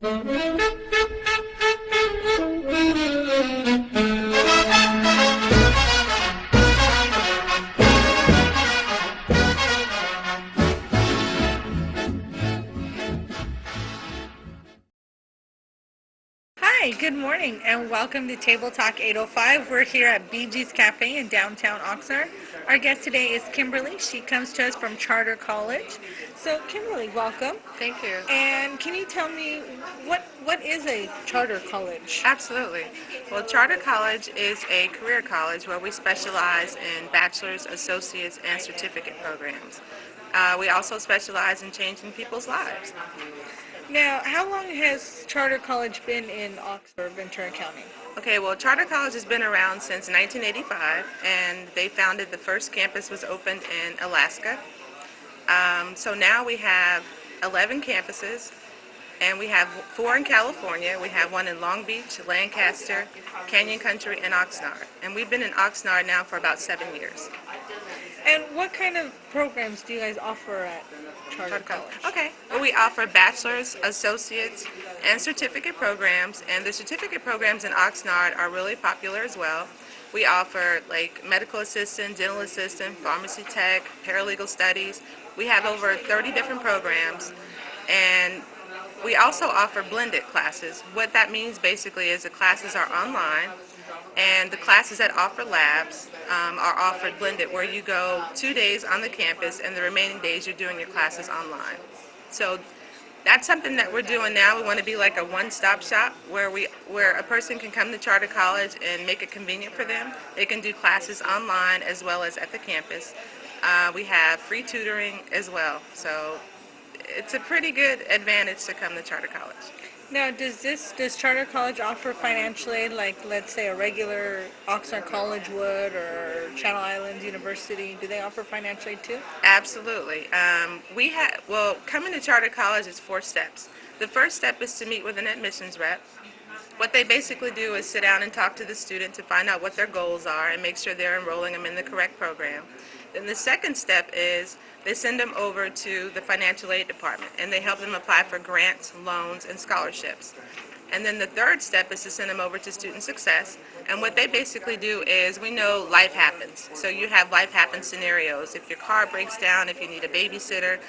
Hi, good morning, and welcome to Table Talk 805. We're here at BG's Cafe in downtown Oxnard. Our guest today is Kimberly. She comes to us from Charter College. So, Kimberly, welcome. Thank you. And can you tell me what is a charter college? Absolutely. Well, Charter College is a career college where we specialize in bachelor's, associate's, and certificate programs. We also specialize in changing people's lives. Now, how long has Charter College been in Oxnard, Ventura County? Okay, well, Charter College has been around since 1985, and they founded the first campus was opened in Alaska. So now we have 11 campuses, and we have 4 in California. We have one in Long Beach, Lancaster, Canyon Country, and Oxnard. And we've been in Oxnard now for about 7 years. And what kind of programs do you guys offer at Charter College? Okay. Well, we offer bachelor's, associates, and certificate programs, and the certificate programs in Oxnard are really popular as well. We offer like medical assistant, dental assistant, pharmacy tech, paralegal studies. We have over 30 different programs, and we also offer blended classes. What that means basically is the classes are online, and the classes that offer labs are offered blended, where you go 2 days on the campus and the remaining days you're doing your classes online. So that's something that we're doing now. We want to be like a one-stop shop where a person can come to Charter College and make it convenient for them. They can do classes online as well as at the campus. We have free tutoring as well. So it's a pretty good advantage to come to Charter College. Now, does Charter College offer financial aid like, let's say, a regular Oxnard College would, or Channel Islands University? Do they offer financial aid too? Absolutely. Coming to Charter College is 4 steps. The first step is to meet with an admissions rep. What they basically do is sit down and talk to the student to find out what their goals are and make sure they're enrolling them in the correct program. Then the second step is they send them over to the financial aid department, and they help them apply for grants, loans, and scholarships. And then the third step is to send them over to student success. And what they basically do is, we know life happens. So you have life happen scenarios. If your car breaks down, if you need a babysitter,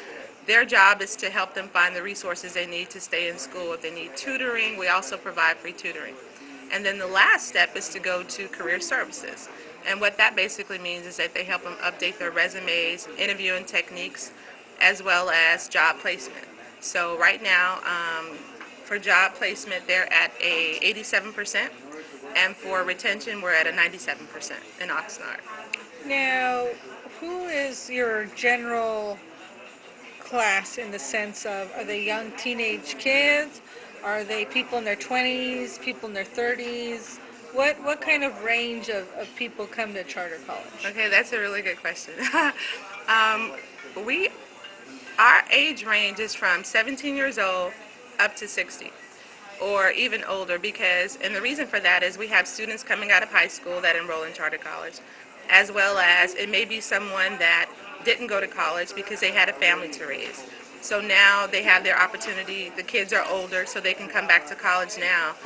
their job is to help them find the resources they need to stay in school. If they need tutoring, we also provide free tutoring. And then the last step is to go to career services. And what that basically means is that they help them update their resumes, interviewing techniques, as well as job placement. So right now, for job placement, they're at a 87%, and for retention, we're at a 97% in Oxnard. Now, who is your general class in the sense of, are they young teenage kids? Are they people in their 20s, people in their 30s? What kind of range of people come to Charter College? Okay, that's a really good question. Our age range is from 17 years old up to 60, or even older, and the reason for that is we have students coming out of high school that enroll in Charter College, as well as it may be someone that didn't go to college because they had a family to raise. So now they have their opportunity. The kids are older, so they can come back to college now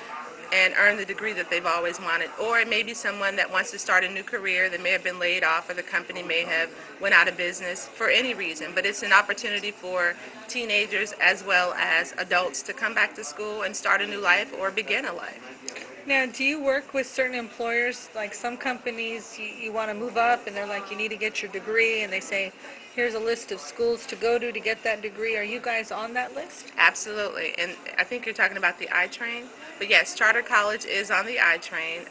and earn the degree that they've always wanted. Or it may be someone that wants to start a new career that may have been laid off, or the company may have went out of business for any reason. But it's an opportunity for teenagers as well as adults to come back to school and start a new life or begin a life. Now, do you work with certain employers? Like some companies, you want to move up and they're like, you need to get your degree, and they say, here's a list of schools to go to get that degree. Are you guys on that list? Absolutely, and I think you're talking about the I-Train. But yes, Charter College is on the I-Train.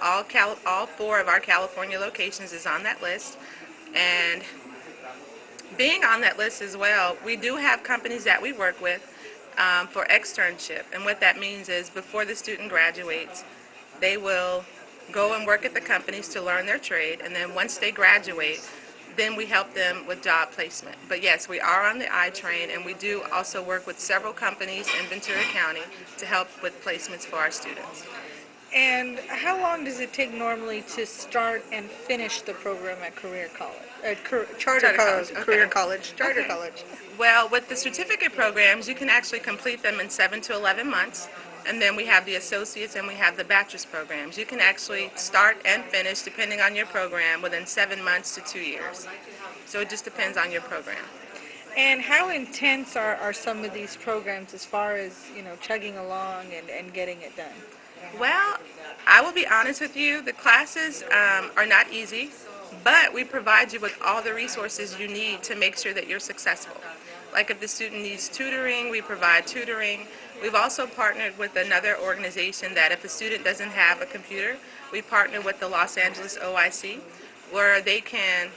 All 4 of our California locations is on that list. And being on that list as well, we do have companies that we work with for externship. And what that means is, before the student graduates, they will go and work at the companies to learn their trade. And then once they graduate, then we help them with job placement. But yes, we are on the I-Train, and we do also work with several companies in Ventura County to help with placements for our students. And how long does it take normally to start and finish the program at career college, charter college, Okay. career college, charter Okay. college? Well, with the certificate programs, you can actually complete them in 7 to 11 months. And then we have the associates and we have the bachelor's programs. You can actually start and finish, depending on your program, within 7 months to 2 years. So it just depends on your program. And how intense are some of these programs as far as, chugging along and getting it done? Well, I will be honest with you, the classes are not easy, but we provide you with all the resources you need to make sure that you're successful. Like if the student needs tutoring, we provide tutoring. We've also partnered with another organization that if a student doesn't have a computer, we partner with the Los Angeles OIC, where they can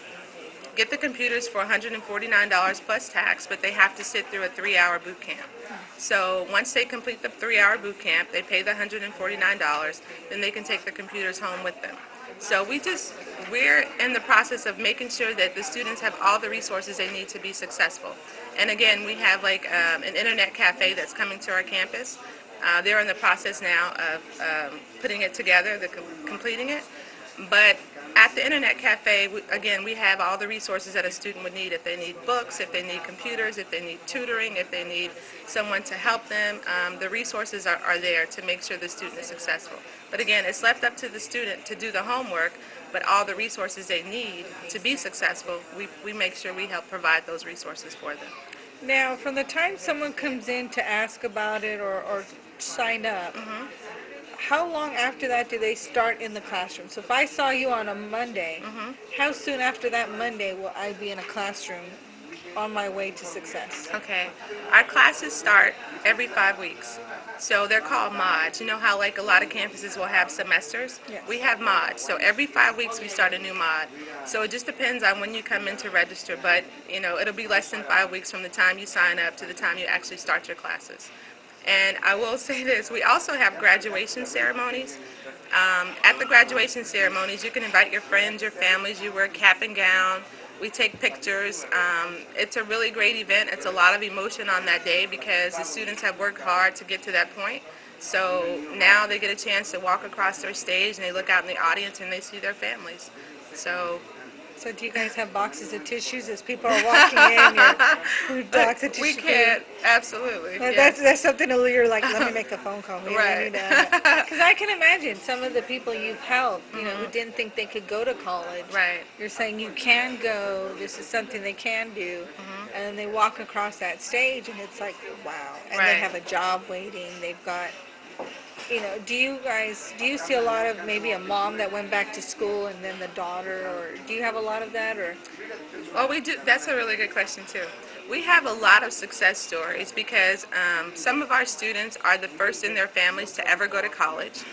get the computers for $149 plus tax, but they have to sit through a 3-hour boot camp. So once they complete the 3-hour boot camp, they pay the $149, then they can take the computers home with them. So we're in the process of making sure that the students have all the resources they need to be successful. And again, we have like an internet cafe that's coming to our campus. They're in the process now of putting it together, completing it. But at the Internet Cafe, again, we have all the resources that a student would need if they need books, if they need computers, if they need tutoring, if they need someone to help them. The resources are there to make sure the student is successful. But again, it's left up to the student to do the homework, but all the resources they need to be successful, we make sure we help provide those resources for them. Now, from the time someone comes in to ask about it or sign up, how long after that do they start in the classroom? So if I saw you on a Monday, how soon after that Monday will I be in a classroom on my way to success? Okay. Our classes start every 5 weeks. So they're called mods. You know how like a lot of campuses will have semesters? Yes. We have mods. So every 5 weeks we start a new mod. So it just depends on when you come in to register, but it'll be less than 5 weeks from the time you sign up to the time you actually start your classes. And I will say this, we also have graduation ceremonies. At the graduation ceremonies, you can invite your friends, your families, you wear cap and gown. We take pictures. It's a really great event. It's a lot of emotion on that day because the students have worked hard to get to that point. So now they get a chance to walk across their stage and they look out in the audience and they see their families. So So do you guys have boxes of tissues as people are walking in? Your box of we tissue can, absolutely. That's something that you're like, let me make a phone call. Right. Because I can imagine some of the people you've helped, who didn't think they could go to college. Right. You're saying you can go. This is something they can do, and then they walk across that stage, and it's like, wow. And they Right. have a job waiting. They've got. Do you see a lot of maybe a mom that went back to school and then the daughter, or do you have a lot of that, or? Well, we do. That's a really good question too. We have a lot of success stories because some of our students are the first in their families to ever go to college.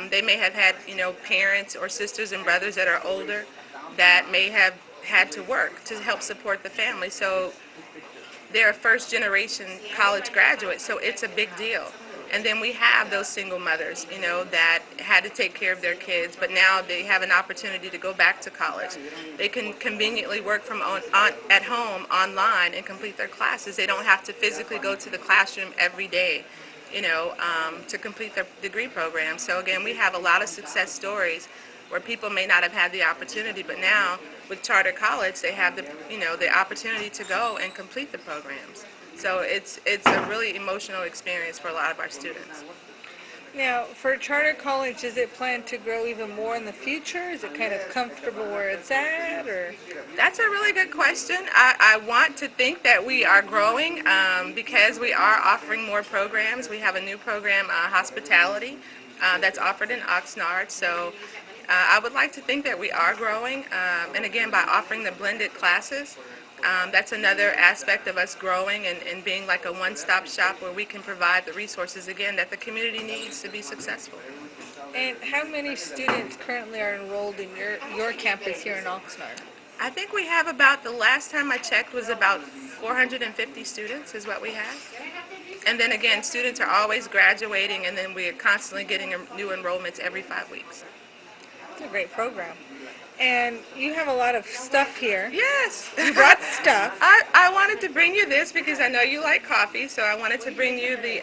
They may have had, parents or sisters and brothers that are older that may have had to work to help support the family. So they're a first generation college graduate, so it's a big deal. And then we have those single mothers, that had to take care of their kids, but now they have an opportunity to go back to college. They can conveniently work from at home online and complete their classes. They don't have to physically go to the classroom every day, to complete their degree program. So again, we have a lot of success stories where people may not have had the opportunity, but now with charter college, they have the opportunity to go and complete the programs. So it's a really emotional experience for a lot of our students. Now, for charter college, is it planned to grow even more in the future? Is it kind of comfortable where it's at, or? That's a really good question. I want to think that we are growing because we are offering more programs. We have a new program, hospitality, that's offered in Oxnard. So I would like to think that we are growing. And again, by offering the blended classes, that's another aspect of us growing and being like a one-stop shop where we can provide the resources, again, that the community needs to be successful. And how many students currently are enrolled in your campus here in Oxnard? I think we have about, the last time I checked was about 450 students is what we have. And then again, students are always graduating, and then we are constantly getting new enrollments every 5 weeks. It's a great program. And you have a lot of stuff here. Yes. You brought stuff. I wanted to bring you this because I know you like coffee, so I wanted to bring you the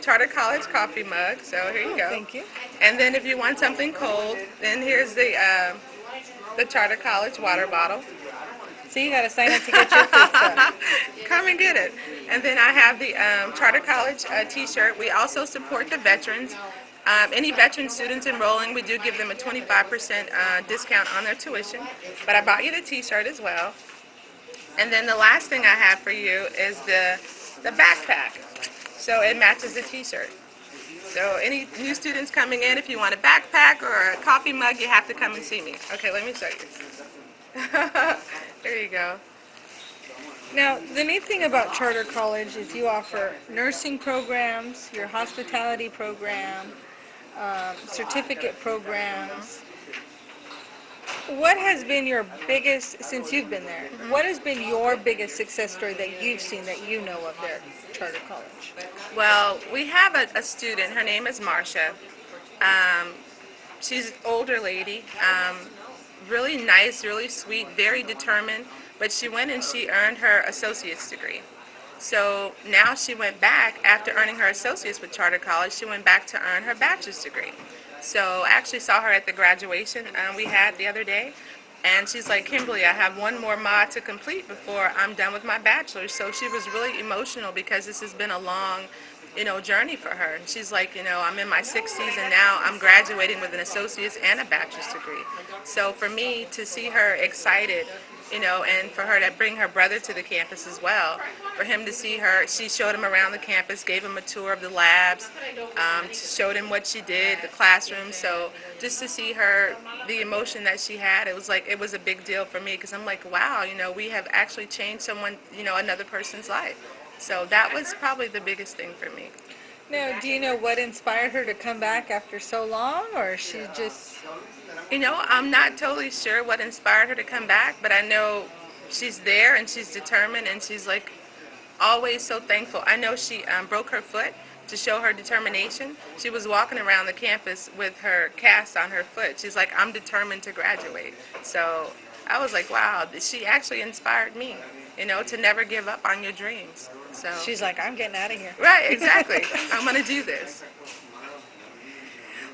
Charter College coffee mug. So here you Oh, go. thank you. And then if you want something cold, then here's the Charter College water bottle. So you got to sign up to get your free stuff. Come and get it. And then I have the Charter College T-shirt. We also support the veterans. Any veteran students enrolling, we do give them a 25% discount on their tuition. But I bought you the T-shirt as well. And then the last thing I have for you is the backpack. So it matches the T-shirt. So any new students coming in, if you want a backpack or a coffee mug, you have to come and see me. Okay, let me show you. There you go. Now, the neat thing about Charter College is you offer nursing programs, your hospitality program, certificate programs. What has been your biggest, since you've been there, what has been your biggest success story that you've seen that you know of there at Charter College? Well, we have a student. Her name is Marcia. She's an older lady, really nice, really sweet, very determined, but she went and she earned her associate's degree. So now she went back, after earning her associate's with Charter College, she went back to earn her bachelor's degree. So I actually saw her at the graduation we had the other day, and she's like, Kimberly, I have one more mod to complete before I'm done with my bachelor's. So she was really emotional because this has been a long, journey for her. And she's like, I'm in my 60s and now I'm graduating with an associate's and a bachelor's degree. So for me to see her excited, and for her to bring her brother to the campus as well, for him to see her, she showed him around the campus, gave him a tour of the labs, showed him what she did, the classroom. So just to see her, the emotion that she had, it was a big deal for me because I'm like, wow, we have actually changed someone, another person's life. So that was probably the biggest thing for me. Now, do you know what inspired her to come back after so long, or she just... I'm not totally sure what inspired her to come back, but I know she's there and she's determined and she's like always so thankful. I know she broke her foot to show her determination. She was walking around the campus with her cast on her foot. She's like, I'm determined to graduate. So I was like, wow, she actually inspired me, to never give up on your dreams. So She's like, I'm getting out of here. right, exactly. I'm going to do this.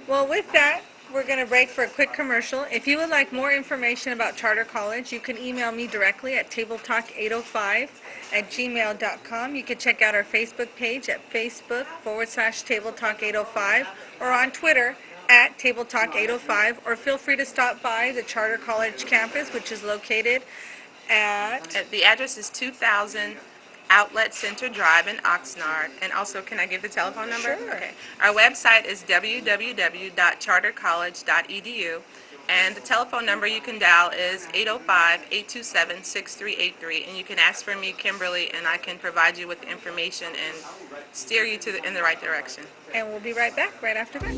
Well, with that, we're going to break for a quick commercial. If you would like more information about Charter College, you can email me directly at tabletalk805@gmail.com. You can check out our Facebook page at Facebook.com/tabletalk805 or on Twitter at tabletalk805, or feel free to stop by the Charter College campus, which is located at... The address is 2000 Outlet Center Drive in Oxnard. And also, can I give the telephone number? Sure. Okay. Our website is www.chartercollege.edu. And the telephone number you can dial is 805-827-6383. And you can ask for me, Kimberly, and I can provide you with the information and steer you in the right direction. And we'll be right back right after that.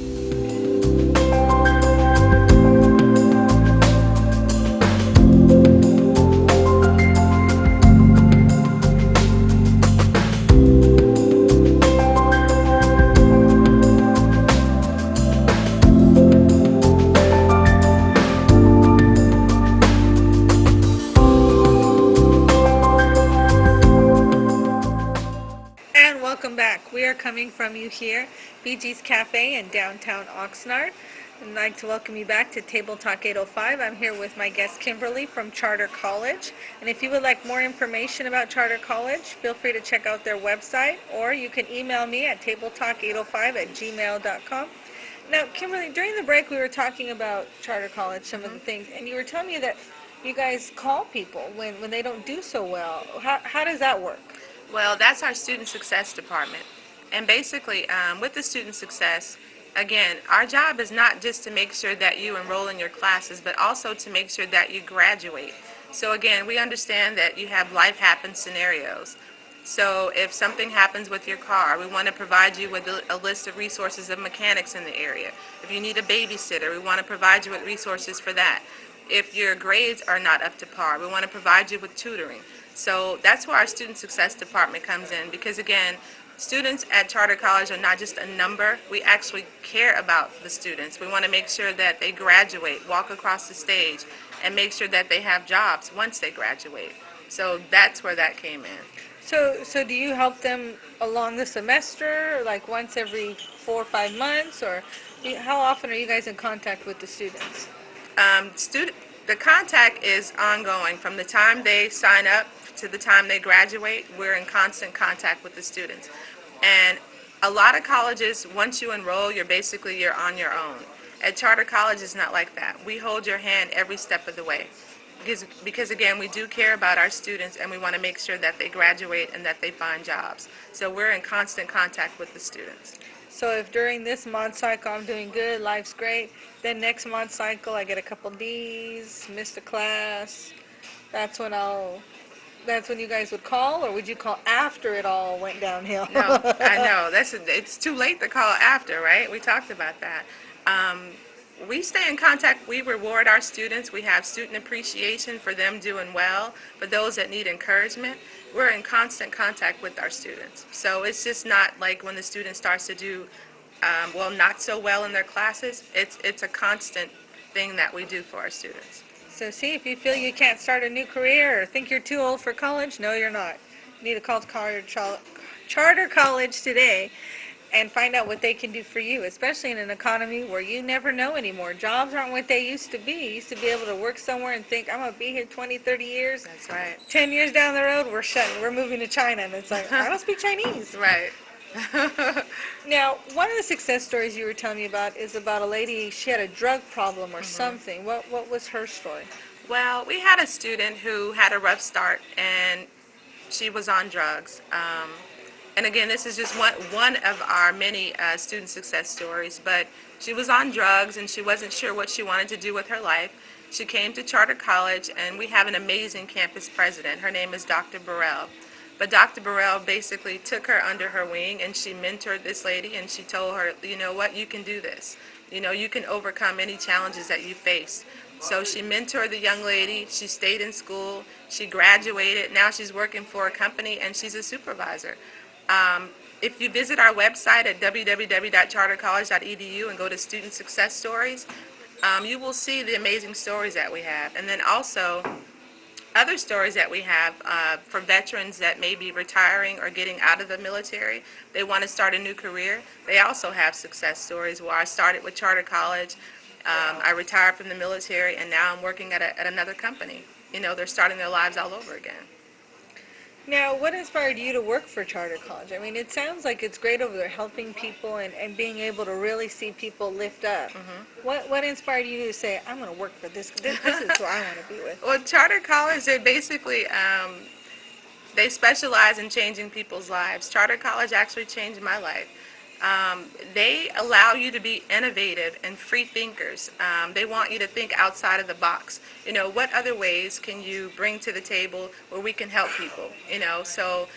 And welcome back. We are coming from you here, BG's Cafe in downtown Oxnard. I'd like to welcome you back to Table Talk 805. I'm here with my guest Kimberly from Charter College. And if you would like more information about Charter College, feel free to check out their website, or you can email me at tabletalk805@gmail.com. Now, Kimberly, during the break we were talking about Charter College, some of the things, and you were telling me that you guys call people when they don't do so well. How does that work? Well, that's our student success department. And basically, with the student success, again, our job is not just to make sure that you enroll in your classes, but also to make sure that you graduate. So again, we understand that you have life happen scenarios. So if something happens with your car, we want to provide you with a list of resources of mechanics in the area. If you need a babysitter, we want to provide you with resources for that. If your grades are not up to par, we want to provide you with tutoring. So that's where our student success department comes in, because again, students at Charter College are not just a number. We actually care about the students. We want to make sure that they graduate, walk across the stage, and make sure that they have jobs once they graduate. So that's where that came in. So do you help them along the semester, like once every 4 or 5 months, or how often are you guys in contact with the students? Student, the contact is ongoing from the time they sign up to the time they graduate. We're in constant contact with the students, and a lot of colleges, once you enroll, you're on your own. At charter college, it's not like that. We hold your hand every step of the way. Because again, we do care about our students and we want to make sure that they graduate and that they find jobs. So we're in constant contact with the students. So if during this month cycle I'm doing good, life's great, then next month cycle I get a couple D's, missed a class, that's when that's when you guys would call, or would you call after it all went downhill? No, I know, it's too late to call after, right? We talked about that. We stay in contact. We reward our students. We have student appreciation for them doing well. For those that need encouragement, we're in constant contact with our students. So it's just not like when the student starts to do not so well in their classes. It's a constant thing that we do for our students. So see, if you feel you can't start a new career or think you're too old for college, no, you're not. You need to call charter college today and find out what they can do for you, especially in an economy where you never know anymore. Jobs aren't what they used to be. You used to be able to work somewhere and think, I'm going to be here 20, 30 years. That's right. 10 years down the road, we're moving to China. And it's like, I don't speak Chinese. Right. Now, one of the success stories you were telling me about is about a lady, she had a drug problem or something. What was her story? Well, we had a student who had a rough start and she was on drugs. And again, this is just one of our many student success stories, but she was on drugs and she wasn't sure what she wanted to do with her life. She came to Charter College, and we have an amazing campus president. Her name is Dr. Burrell. But Dr. Burrell basically took her under her wing, and she mentored this lady, and she told her, you know what, you can do this. You know, you can overcome any challenges that you face. So she mentored the young lady. She stayed in school. She graduated. Now she's working for a company, and she's a supervisor. If you visit our website at www.chartercollege.edu and go to Student Success Stories, you will see the amazing stories that we have. And then also other stories that we have for veterans that may be retiring or getting out of the military. They want to start a new career. They also have success stories where I started with Charter College, I retired from the military, and now I'm working at another company. You know, they're starting their lives all over again. Now, what inspired you to work for Charter College? I mean, it sounds like it's great over there helping people and being able to really see people lift up. Mm-hmm. What inspired you to say, I'm going to work for this? This is who I want to be with. Well, Charter College, they basically, they specialize in changing people's lives. Charter College actually changed my life. They allow you to be innovative and free thinkers. They want you to think outside of the box. You know, what other ways can you bring to the table where we can help people? You know, so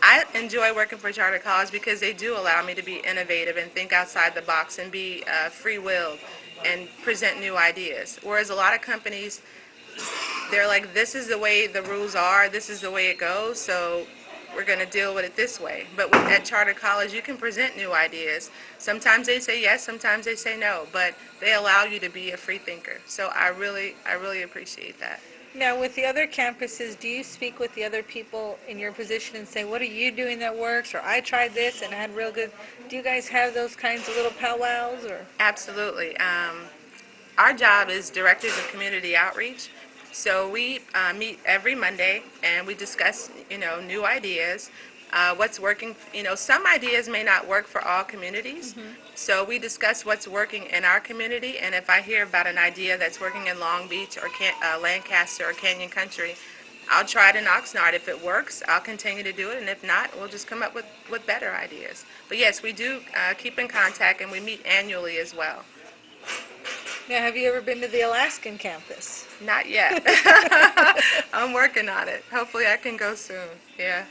I enjoy working for Charter College because they do allow me to be innovative and think outside the box and be free-willed and present new ideas. Whereas a lot of companies, they're like, this is the way the rules are, this is the way it goes, so we're going to deal with it this way. But at Charter College, you can present new ideas. Sometimes they say yes, sometimes they say no, but they allow you to be a free thinker. So I really appreciate that. Now, with the other campuses, do you speak with the other people in your position and say, what are you doing that works? Or I tried this and had real good. Do you guys have those kinds of little powwows? Or? Absolutely. Our job is directors of community outreach. So we meet every Monday and we discuss, you know, new ideas, what's working. You know, some ideas may not work for all communities. Mm-hmm. So we discuss what's working in our community, and if I hear about an idea that's working in Long Beach or Lancaster or Canyon Country, I'll try it in Oxnard. If it works, I'll continue to do it, and if not, we'll just come up with better ideas. But yes, we do keep in contact, and we meet annually as well. Now, have you ever been to the Alaskan campus? Not yet. I'm working on it. Hopefully I can go soon. Yeah.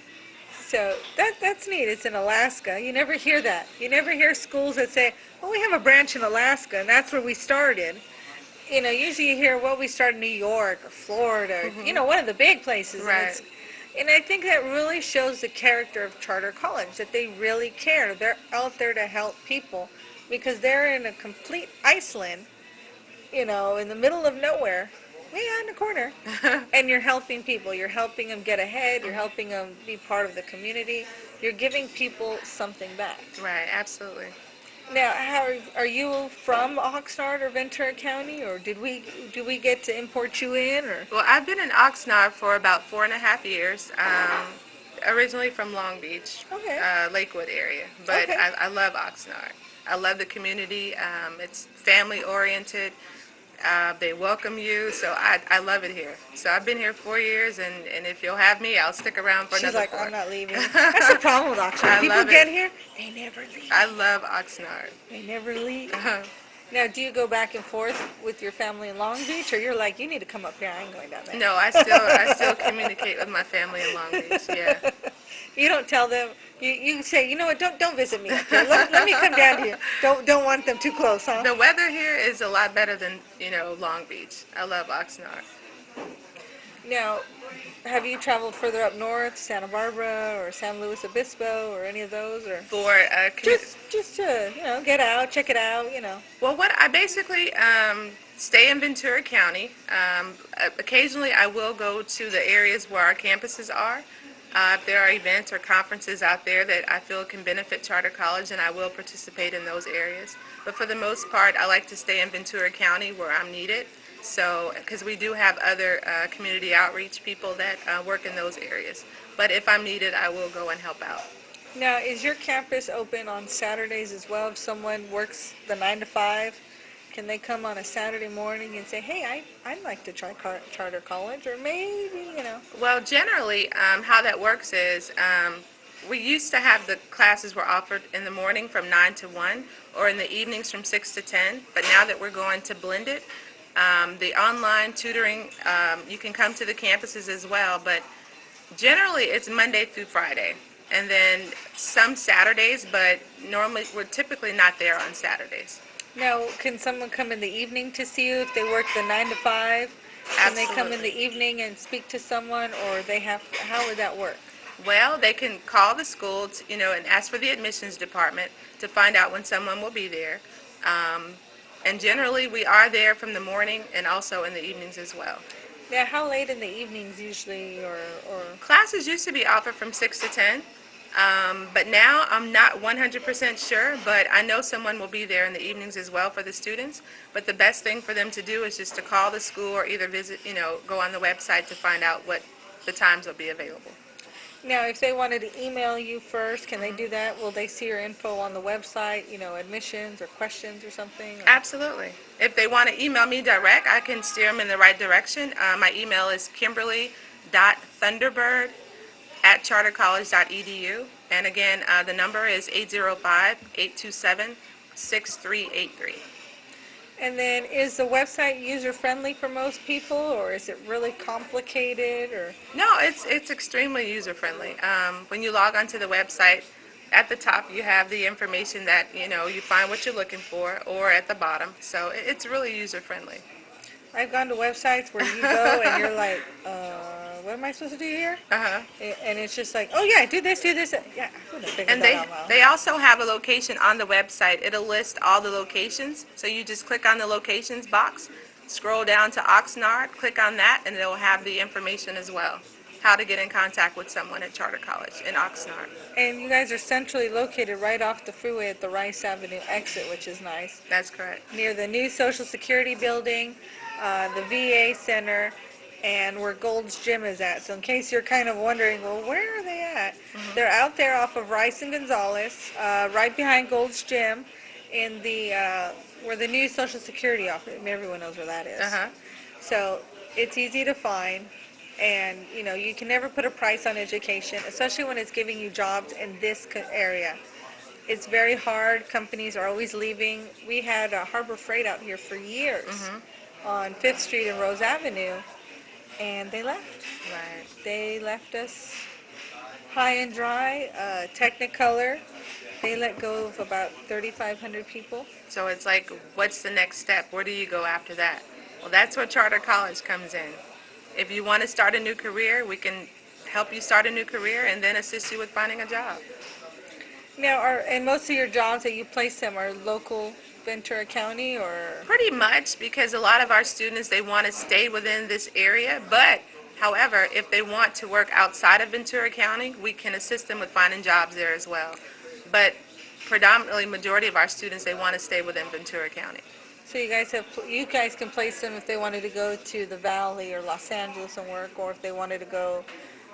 So that's neat. It's in Alaska. You never hear that. You never hear schools that say, well, we have a branch in Alaska, and that's where we started. You know, usually you hear, well, we started in New York or Florida, mm-hmm. you know, one of the big places. Right. And I think that really shows the character of Charter College, that they really care. They're out there to help people because they're in a complete Iceland, you know, in the middle of nowhere, Yeah, in the corner. And you're helping people. You're helping them get ahead. You're helping them be part of the community. You're giving people something back. Right, absolutely. Now, are you from Oxnard or Ventura County, or did we get to import you in, or? Well, I've been in Oxnard for about 4.5 years. Originally from Long Beach, Okay. Lakewood area, but Okay. I love Oxnard. I love the community. It's family oriented. They welcome you, so I love it here. So I've been here 4 years, and if you'll have me, I'll stick around for She's another like, 4. I'm not leaving. That's the problem with Oxnard. I People love get it. here, they never leave. I love Oxnard. They never leave. Uh-huh. Now, do you go back and forth with your family in Long Beach, or you're like, you need to come up here, I ain't going down there? No, I still communicate with my family in Long Beach. Yeah. You don't tell them. You say, you know what? Don't visit me up here. Let me come down here. Don't want them too close, huh? The weather here is a lot better than Long Beach. I love Oxnard. Now, have you traveled further up north, Santa Barbara or San Luis Obispo or any of those, or For just to get out, check it out. well, what I basically stay in Ventura County. Occasionally, I will go to the areas where our campuses are. If there are events or conferences out there that I feel can benefit Charter College, and I will participate in those areas. But for the most part, I like to stay in Ventura County where I'm needed. So, because we do have other community outreach people that work in those areas. But if I'm needed, I will go and help out. Now, is your campus open on Saturdays as well? If someone works the 9 to 5, can they come on a Saturday morning and say, hey, I'd like to try Charter College, or maybe. Well, generally, how that works is we used to have the classes were offered in the morning from 9 to 1 or in the evenings from 6 to 10. But now that we're going to blend it, the online tutoring, you can come to the campuses as well, but generally it's Monday through Friday. And then some Saturdays, but normally we're typically not there on Saturdays. Now, can someone come in the evening to see you if they work the 9 to 5? Can they come in the Absolutely. evening and speak to someone, or how would that work? Well, they can call the school, and ask for the admissions department to find out when someone will be there. And generally, we are there from the morning and also in the evenings as well. Now, how late in the evenings usually, or Classes used to be offered from 6 to 10, but now I'm not 100% sure, but I know someone will be there in the evenings as well for the students. But the best thing for them to do is just to call the school or either visit, go on the website to find out what the times will be available. now, if they wanted to email you first, can they do that? Will they see your info on the website, admissions or questions or something? Or? Absolutely. If they want to email me direct, I can steer them in the right direction. My email is kimberly.thunderbird@chartercollege.edu. And again, the number is 805-827-6383. And then, is the website user-friendly for most people, or is it really complicated, or? No, it's extremely user-friendly. When you log onto the website, at the top you have the information that, you find what you're looking for, or at the bottom. So it's really user-friendly. I've gone to websites where you go and you're like, what am I supposed to do here? Uh-huh. And it's just like, oh yeah, do this. Yeah, I wouldn't have figured And that out well. they also have a location on the website. It'll list all the locations. So you just click on the locations box, scroll down to Oxnard, click on that, and it'll have the information as well. How to get in contact with someone at Charter College in Oxnard. And you guys are centrally located right off the freeway at the Rice Avenue exit, which is nice. That's correct. Near the new Social Security building, the VA Center, and where Gold's Gym is at. So in case you're kind of wondering, well, where are they at? Mm-hmm. They're out there off of Rice and Gonzalez, right behind Gold's Gym, in the where the new Social Security office. I mean, everyone knows where that is. Uh-huh. So it's easy to find, and you can never put a price on education, especially when it's giving you jobs in this area. It's very hard. Companies are always leaving. We had Harbor Freight out here for years on 5th Street and Rose Avenue, and they left. Right. They left us high and dry. Technicolor, they let go of about 3,500 people. So it's like, what's the next step? Where do you go after that? Well, that's where Charter College comes in. If you want to start a new career, we can help you start a new career and then assist you with finding a job. Now, and most of your jobs that you place them are local Ventura County, or? Pretty much, because a lot of our students, they want to stay within this area, but however, if they want to work outside of Ventura County, we can assist them with finding jobs there as well. But predominantly, majority of our students, they want to stay within Ventura County. So you guys can place them if they wanted to go to the Valley or Los Angeles and work, or if they wanted to go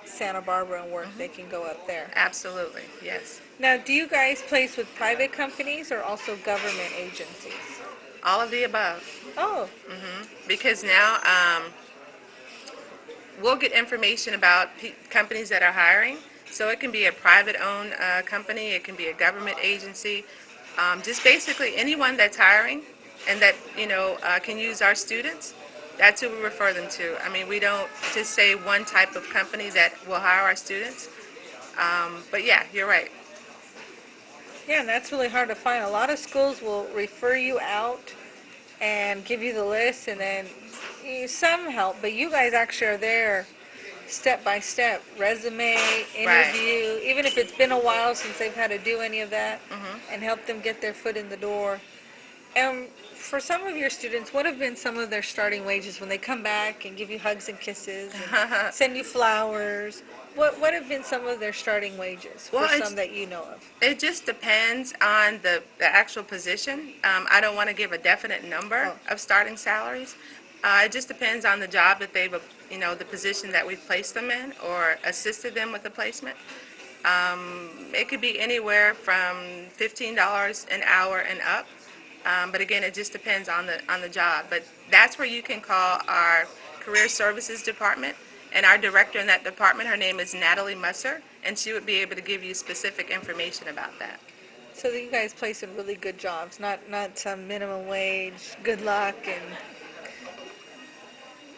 Santa Barbara and work, they can go up there. Absolutely, yes. Now, do you guys place with private companies or also government agencies? All of the above. Oh, Because now we'll get information about companies that are hiring. So it can be a private-owned company, it can be a government agency, just basically anyone that's hiring and that, can use our students. That's who we refer them to. I mean, we don't just say one type of company that will hire our students. But yeah, you're right. yeah, and that's really hard to find. A lot of schools will refer you out and give you the list, and then some help, but you guys actually are there step by step, resume, interview, even if it's been a while since they've had to do any of that, and help them get their foot in the door. And for some of your students, what have been some of their starting wages when they come back and give you hugs and kisses and send you flowers? What have been some of their starting wages for Well, some that you know of? It just depends on the actual position. I don't want to give a definite number of starting salaries. It just depends on the job that they've, the position that we've placed them in or assisted them with the placement. It could be anywhere from $15 an hour and up. But again, it just depends on the job. But that's where you can call our Career Services Department. And our director in that department, her name is Natalie Musser, and she would be able to give you specific information about that. So that you guys place in really good jobs, not some minimum wage, good luck, and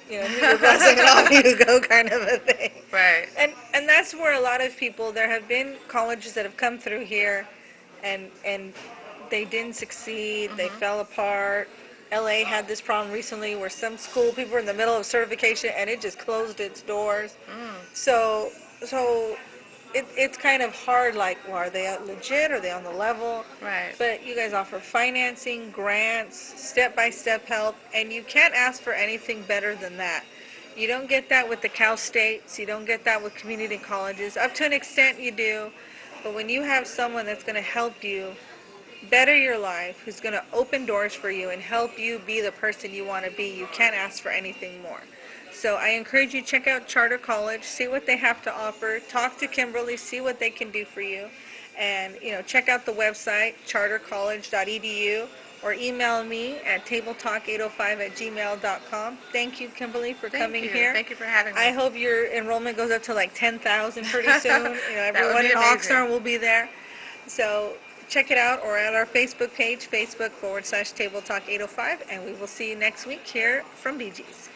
your blessing and off you go kind of a thing. Right. And that's where a lot of people, there have been colleges that have come through here and they didn't succeed, they fell apart. LA had this problem recently where some school people were in the middle of certification and it just closed its doors. So it's kind of hard, like, well, are they legit? Are they on the level? Right. But you guys offer financing, grants, step-by-step help, and you can't ask for anything better than that. You don't get that with the Cal States. You don't get that with community colleges. Up to an extent you do, but when you have someone that's going to help you better your life, who's going to open doors for you and help you be the person you want to be, you can't ask for anything more. So I encourage you to check out Charter College, see what they have to offer, talk to Kimberly, see what they can do for you, and check out the website, chartercollege.edu, or email me at tabletalk805@gmail.com. Thank you, Kimberly, for coming here. Thank you for having me. I hope your enrollment goes up to like 10,000 pretty soon. Everyone in amazing. Oxnard will be there. So check it out, or at our Facebook page, Facebook.com/Table Talk 805, and we will see you next week here from BG's.